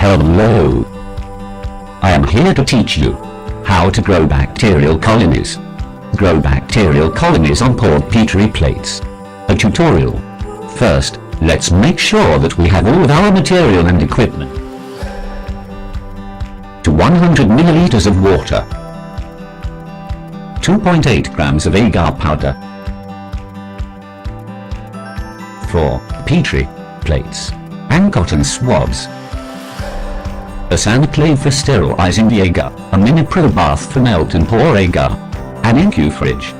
Hello. I am here to teach you how to grow bacterial colonies. Grow bacterial colonies on poured Petri plates. A tutorial. First, let's make sure that we have all of our material and equipment. To 100 milliliters of water. 2.8 grams of agar powder. 4 Petri plates and cotton swabs. A sandclave for sterilizing the agar, a mini pro bath for melt and pour agar, an InQ fridge.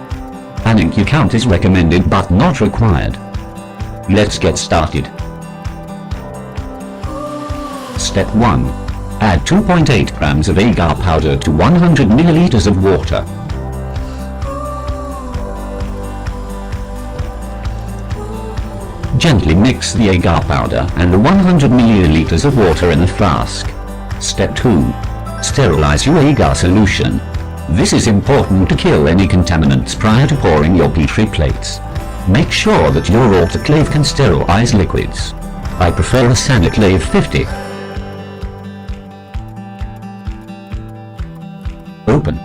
An InQ count is recommended but not required. Let's get started. Step 1. Add 2.8 grams of agar powder to 100 milliliters of water. Gently mix the agar powder and the 100 milliliters of water in a flask. Step 2. Sterilize your agar solution. This is important to kill any contaminants prior to pouring your Petri plates. Make sure that your autoclave can sterilize liquids. I prefer a Saniclave 50. Open.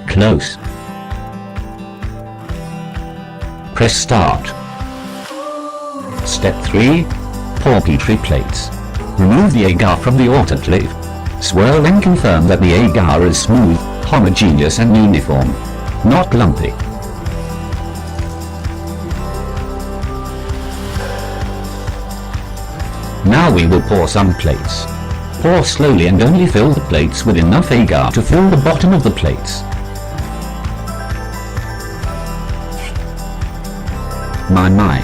Close. Press start. Step 3. Pour Petri plates. Remove the agar from the autoclave. Swirl and confirm that the agar is smooth, homogeneous and uniform, not lumpy. Now we will pour some plates. Pour slowly and only fill the plates with enough agar to fill the bottom of the plates. My,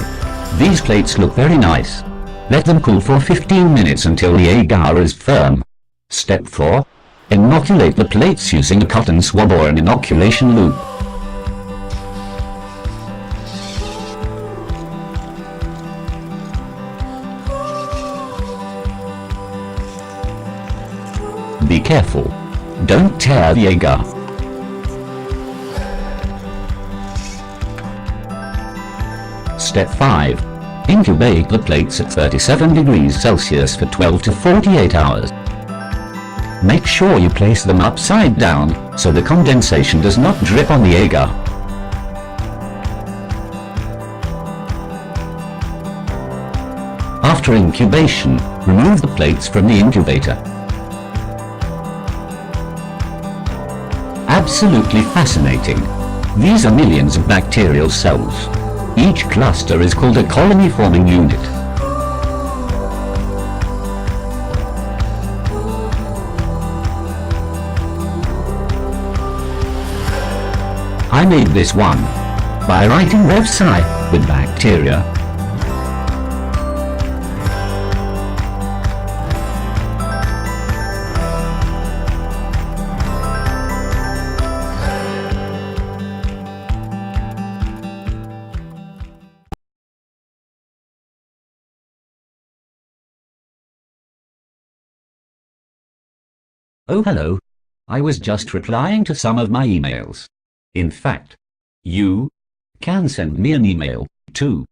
these plates look very nice. Let them cool for 15 minutes until the agar is firm. Step 4. Inoculate the plates using a cotton swab or an inoculation loop. Be careful. Don't tear the agar. Step 5. Incubate the plates at 37 degrees Celsius for 12 to 48 hours. Make sure you place them upside down, so the condensation does not drip on the agar. After incubation, remove the plates from the incubator. Absolutely fascinating. These are millions of bacterial cells. Each cluster is called a colony-forming unit. I made this one by writing RevSci with bacteria. Oh hello. I was just replying to some of my emails. In fact, you can send me an email, too.